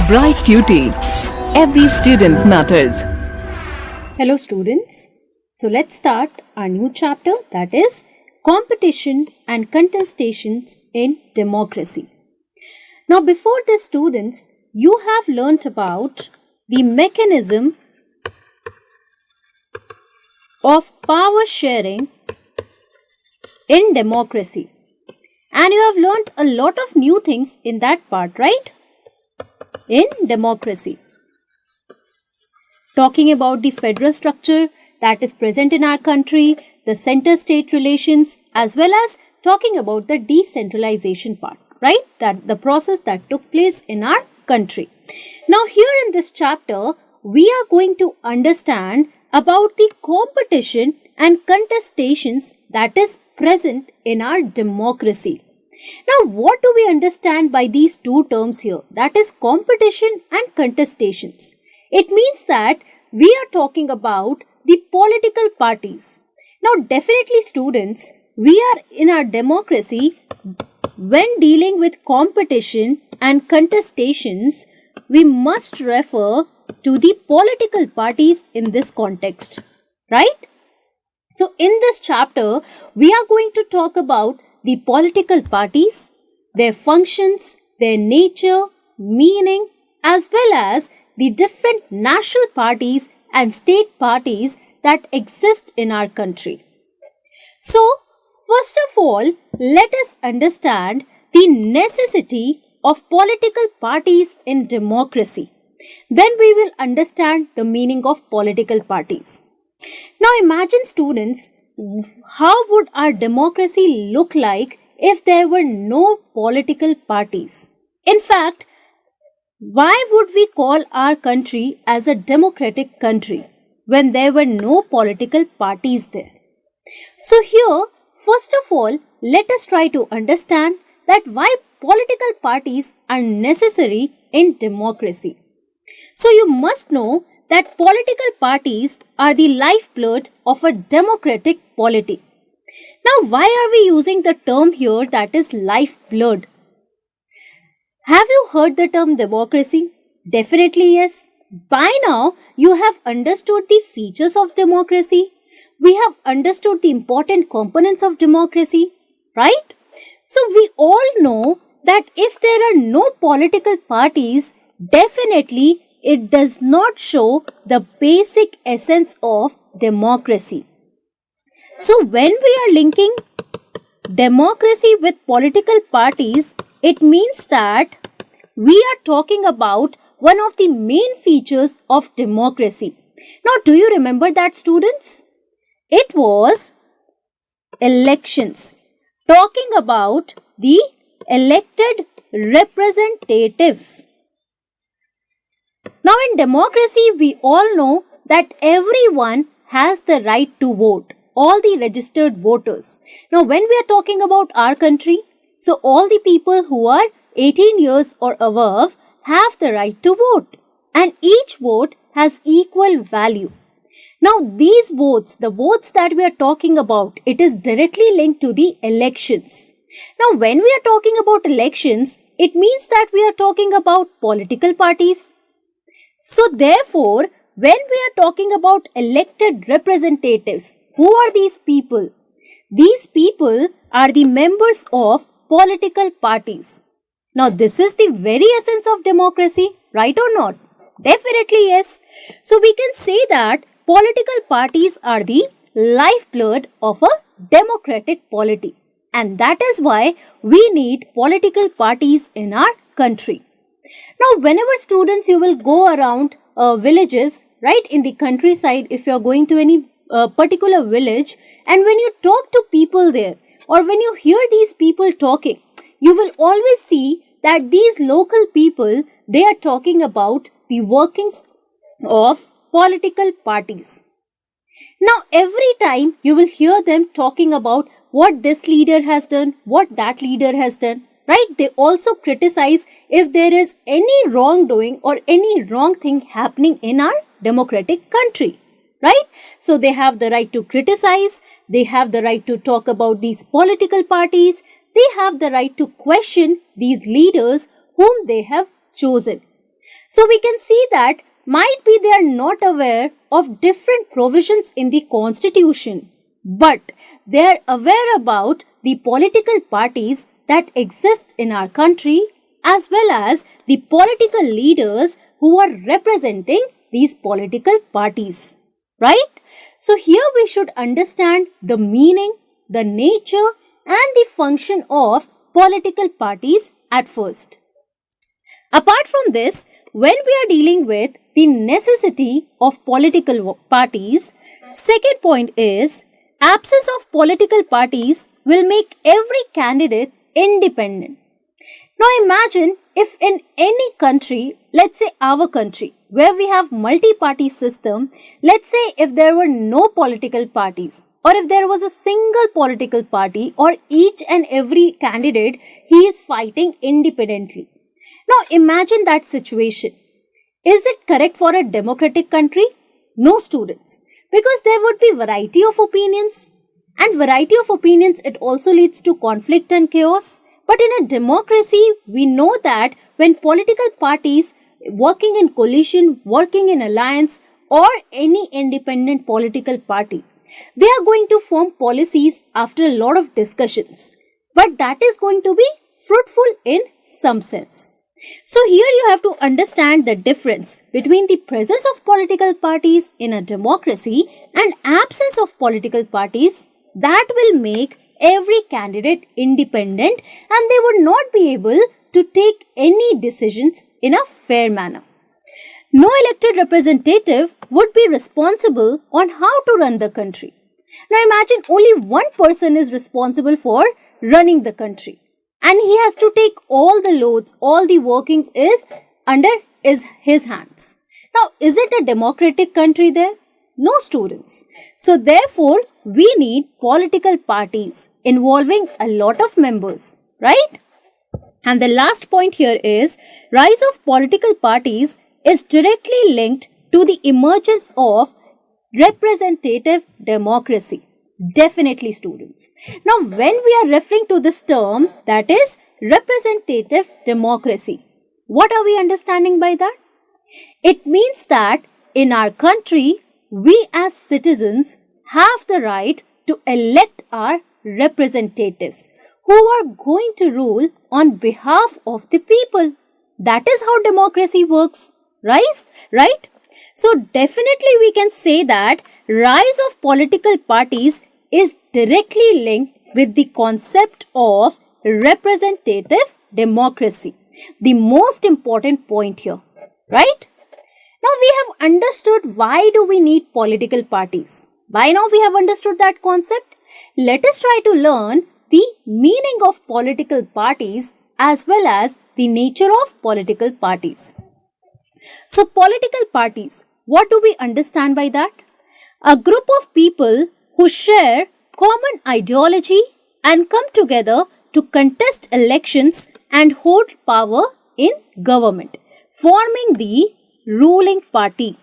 Bright QT. Every student matters. Hello students. So let's start our new chapter, that is competition and contestations in democracy. Now before this students, you have learnt about the mechanism of power sharing in democracy. And you have learnt a lot of new things in that part, right? In democracy. Talking about the federal structure that is present in our country, the center-state relations, as well as talking about the decentralization part, right? That the process that took place in our country. Now here in this chapter, we are going to understand about the competition and contestations that is present in our democracy. Now, what do we understand by these two terms here? That is competition and contestations. It means that we are talking about the political parties. Now, definitely students, we are in our democracy, when dealing with competition and contestations, we must refer to the political parties in this context, right? So, in this chapter, we are going to talk about the political parties, their functions, their nature, meaning, as well as the different national parties and state parties that exist in our country. So, first of all, let us understand the necessity of political parties in democracy. Then we will understand the meaning of political parties. Now imagine students, how would our democracy look like if there were no political parties? In fact, why would we call our country as a democratic country when there were no political parties there? So here, first of all, let us try to understand that why political parties are necessary in democracy. So you must know that political parties are the lifeblood of a democratic polity. Now, why are we using the term here that is lifeblood? Have you heard the term democracy? Definitely yes. By now, you have understood the features of democracy. We have understood the important components of democracy, right? So, we all know that if there are no political parties, definitely it does not show the basic essence of democracy. So when we are linking democracy with political parties, it means that we are talking about one of the main features of democracy. Now, do you remember that, students? It was elections. Talking about the elected representatives. Now, in democracy, we all know that everyone has the right to vote, all the registered voters. Now, when we are talking about our country, so all the people who are 18 years or above have the right to vote, and each vote has equal value. Now, these votes, the votes that we are talking about, it is directly linked to the elections. Now, when we are talking about elections, it means that we are talking about political parties. So therefore, when we are talking about elected representatives, who are these people? These people are the members of political parties. Now this is the very essence of democracy, right or not? Definitely yes. So we can say that political parties are the lifeblood of a democratic polity. And that is why we need political parties in our country. Now, whenever students, you will go around villages, right, in the countryside, if you are going to any particular village, and when you talk to people there, or when you hear these people talking, you will always see that these local people, they are talking about the workings of political parties. Now, every time you will hear them talking about what this leader has done, what that leader has done, right? They also criticize if there is any wrongdoing or any wrong thing happening in our democratic country, right? So they have the right to criticize, they have the right to talk about these political parties, they have the right to question these leaders whom they have chosen. So we can see that might be they are not aware of different provisions in the constitution, but they are aware about the political parties that exist in our country as well as the political leaders who are representing these political parties, right? So here we should understand the meaning, the nature and the function of political parties at first. Apart from this, when we are dealing with the necessity of political parties, second point is absence of political parties will make every candidate independent. Now imagine if in any country, let's say our country, where we have multi-party system, let's say if there were no political parties or if there was a single political party or each and every candidate, he is fighting independently. Now imagine that situation. Is it correct for a democratic country? No, students, because there would be variety of opinions, and variety of opinions, it also leads to conflict and chaos. But in a democracy, we know that when political parties working in coalition, working in alliance or any independent political party, they are going to form policies after a lot of discussions. But that is going to be fruitful in some sense. So here you have to understand the difference between the presence of political parties in a democracy and absence of political parties that will make every candidate independent and they would not be able to take any decisions in a fair manner. No elected representative would be responsible on how to run the country. Now imagine only one person is responsible for running the country. And he has to take all the loads, all the workings is under his hands. Now, is it a democratic country there? No, students. So, therefore, we need political parties involving a lot of members, right? And the last point here is rise of political parties is directly linked to the emergence of representative democracy. Definitely, students. Now, when we are referring to this term, that is representative democracy, what are we understanding by that? It means that in our country, we as citizens have the right to elect our representatives who are going to rule on behalf of the people. That is how democracy works, right? So definitely we can say that rise of political parties is directly linked with the concept of representative democracy. The most important point here, right? Now we have understood why do we need political parties. By now we have understood that concept. Let us try to learn the meaning of political parties as well as the nature of political parties. So political parties, what do we understand by that? A group of people who share common ideology and come together to contest elections and hold power in government, forming the ruling party.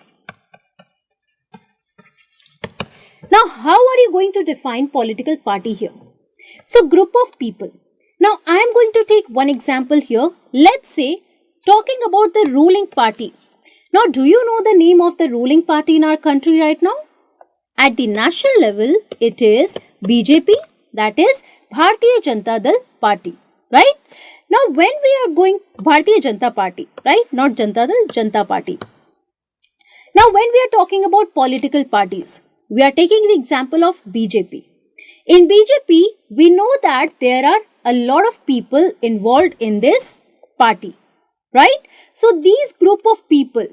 Now, how are you going to define political party here? So, group of people. Now, I am going to take one example here. Let's say, talking about the ruling party. Now, do you know the name of the ruling party in our country right now? At the national level, it is BJP, that is Bharatiya Janata Dal Party, right? Now, when we are going Bharatiya Janata Party, right? Not Janata Dal, Janata Party. Now, when we are talking about political parties, we are taking the example of BJP. In BJP, we know that there are a lot of people involved in this party, right? So, these group of people,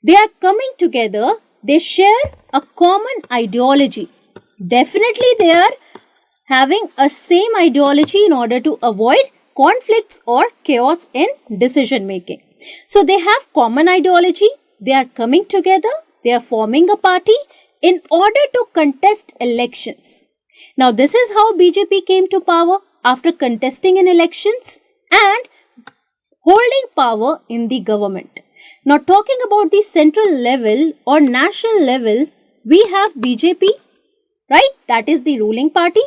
they are coming together, they share a common ideology. Definitely, they are having a same ideology in order to avoid conflicts or chaos in decision making. So, they have common ideology, they are coming together, they are forming a party in order to contest elections. Now, this is how BJP came to power after contesting in elections and holding power in the government. Now, talking about the central level or national level, we have BJP, right? That is the ruling party.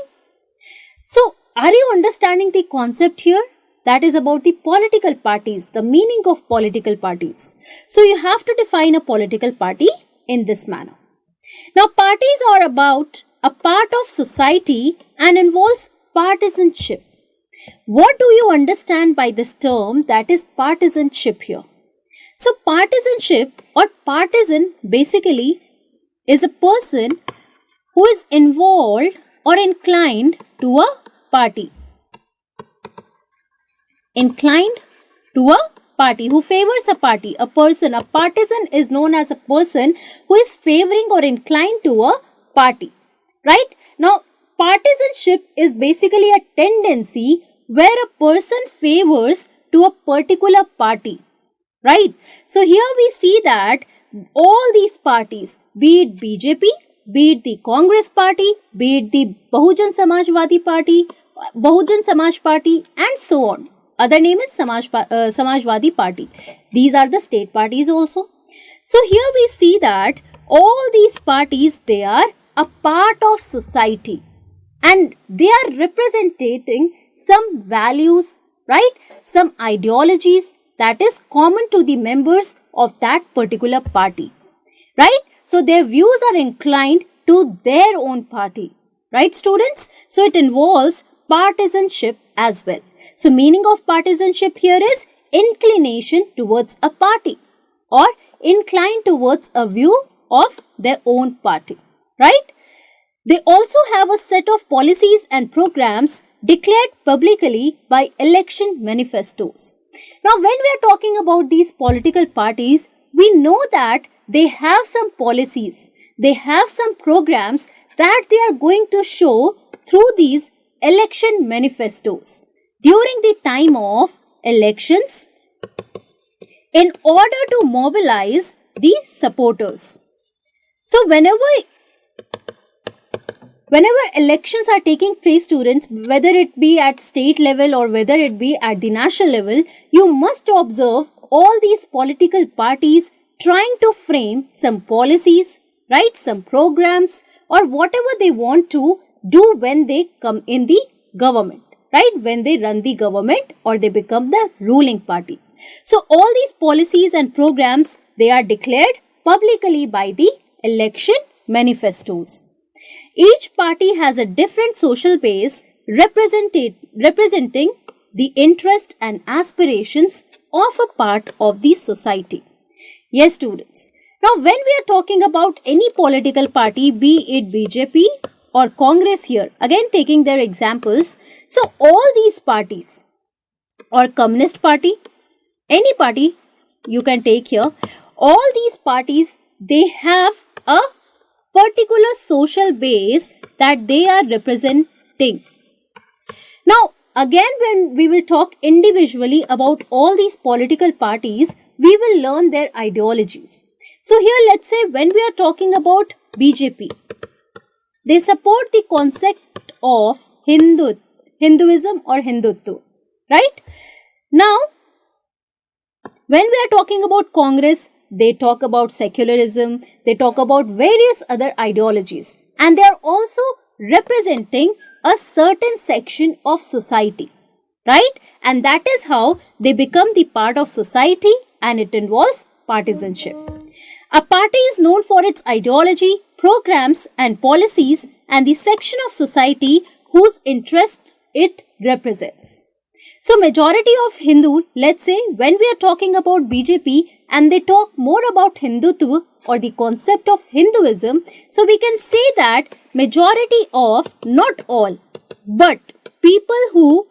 So, are you understanding the concept here? that is about the political parties, the meaning of political parties. So you have to define a political party in this manner. Now, parties are about a part of society and involves partisanship. What do you understand by this term that is partisanship here? So, partisanship or partisan basically is a person who is involved or inclined to a party. Inclined to a party, who favors a party, a person. A partisan is known as a person who is favoring or inclined to a party, right? Now, partisanship is basically a tendency where a person favors to a particular party, right? So, here we see that all these parties, be it BJP, be it the Congress party, be it the Bahujan Samaj Party, and so on. Other name is Samajwadi Party. These are the state parties also. So here we see that all these parties, they are a part of society and they are representing some values, right? Some ideologies that is common to the members of that particular party, right? So their views are inclined to their own party, right, students? So it involves partisanship as well. So meaning of partisanship here is inclination towards a party or inclined towards a view of their own party, right? They also have a set of policies and programs declared publicly by election manifestos. Now, when we are talking about these political parties, we know that they have some policies, they have some programs that they are going to show through these election manifestos during the time of elections in order to mobilize the supporters. So whenever elections are taking place, students, whether it be at state level or whether it be at the national level, you must observe all these political parties trying to frame some policies, right, some programs or whatever they want to do when they come in the government, right, when they run the government or they become the ruling party. So all these policies and programs, they are declared publicly by the election manifestos. Each party has a different social base representing the interest and aspirations of a part of the society. Yes, students. Now, when we are talking about any political party, be it BJP or Congress here, again taking their examples, so all these parties or Communist Party, any party you can take here, all these parties, they have a particular social base that they are representing. Now, again, when we will talk individually about all these political parties, we will learn their ideologies. So here, let's say when we are talking about BJP, they support the concept of Hinduism or Hindutva, right? Now, when we are talking about Congress, they talk about secularism, they talk about various other ideologies, and they are also representing a certain section of society, right? And that is how they become the part of society, and it involves partisanship. A party is known for its ideology, programs and policies and the section of society whose interests it represents. So majority of Hindu, let's say when we are talking about BJP and they talk more about Hindutva or the concept of Hinduism, so we can say that majority of, not all, but people who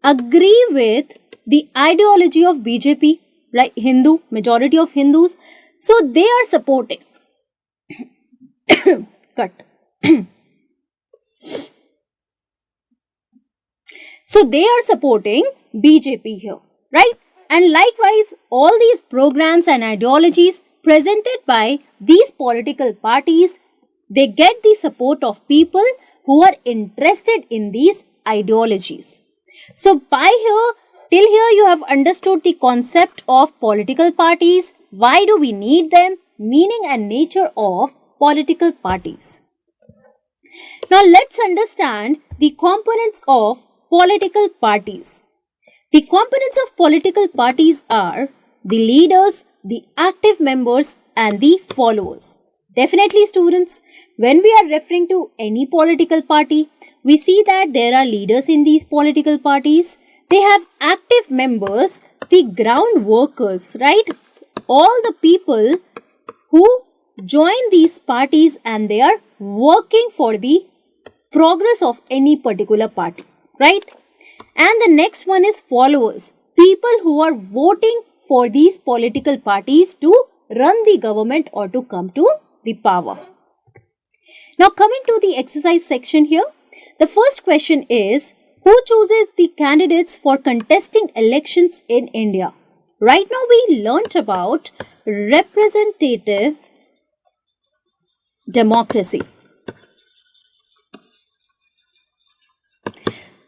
agree with the ideology of BJP, like Hindu, majority of Hindus, so they are supporting. Cut. So they are supporting BJP here, right? And likewise, all these programs and ideologies presented by these political parties, they get the support of people who are interested in these ideologies. So by here, till here you have understood the concept of political parties, why do we need them, meaning and nature of political parties. Now let's understand the components of political parties. The components of political parties are the leaders, the active members, and the followers. Definitely, students, when we are referring to any political party, we see that there are leaders in these political parties. They have active members, the ground workers, right? All the people who join these parties and they are working for the progress of any particular party, right? And the next one is followers, people who are voting for these political parties to run the government or to come to the power. Now coming to the exercise section here, the first question is, who chooses the candidates for contesting elections in India? Right now we learnt about representative democracy.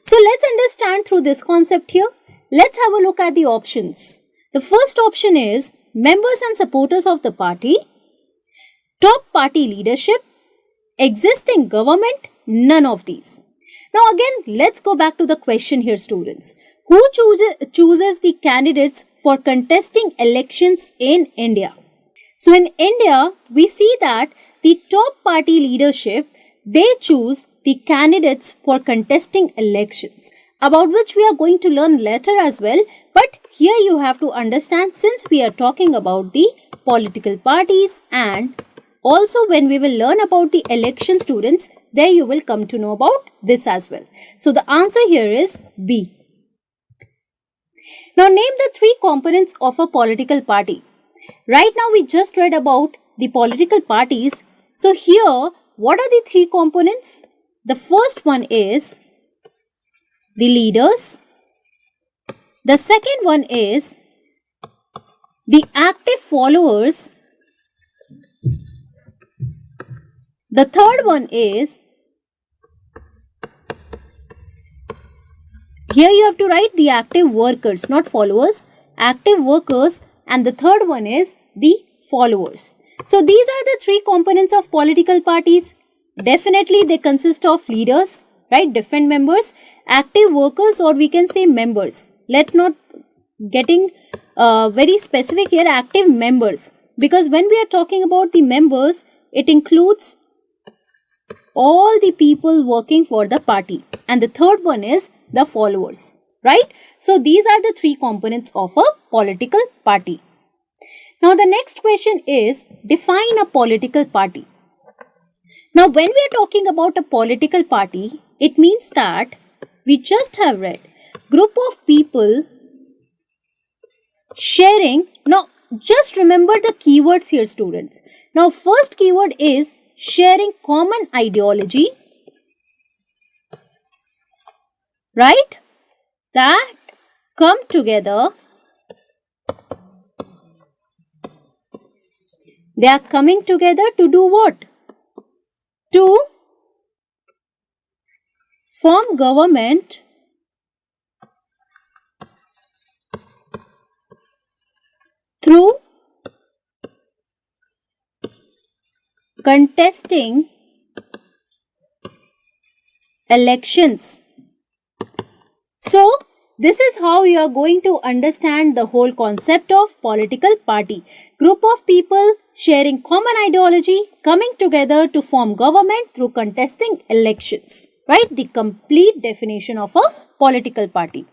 So let's understand through this concept here. Let's have a look at the options. The first option is members and supporters of the party, top party leadership, existing government, none of these. Now again, let's go back to the question here, students. Who chooses the candidates for contesting elections in India? So in India, we see that the top party leadership, they choose the candidates for contesting elections, about which we are going to learn later as well. But here you have to understand, since we are talking about the political parties, and also when we will learn about the election, students, there you will come to know about this as well. So the answer here is B. Now name the three components of a political party. Right now we just read about the political parties. So here, what are the three components? The first one is the leaders. The second one is the active followers. The third one is, here you have to write the active workers, not followers, active workers, and the third one is the followers. So these are the three components of political parties. Definitely they consist of leaders, right, different members, active workers, or we can say members. Let's not getting very specific here, active members, because when we are talking about the members, it includes all the people working for the party, and the third one is the followers, right? So these are the three components of a political party. Now the next question is, define a political party. Now when we are talking about a political party, it means that we just have read group of people sharing. Now just remember the keywords here, students. Now first keyword is sharing common ideology, right? That come together. They are coming together to do what? To form government through contesting elections. So, this is how you are going to understand the whole concept of political party. Group of people sharing common ideology, coming together to form government through contesting elections. Right? The complete definition of a political party.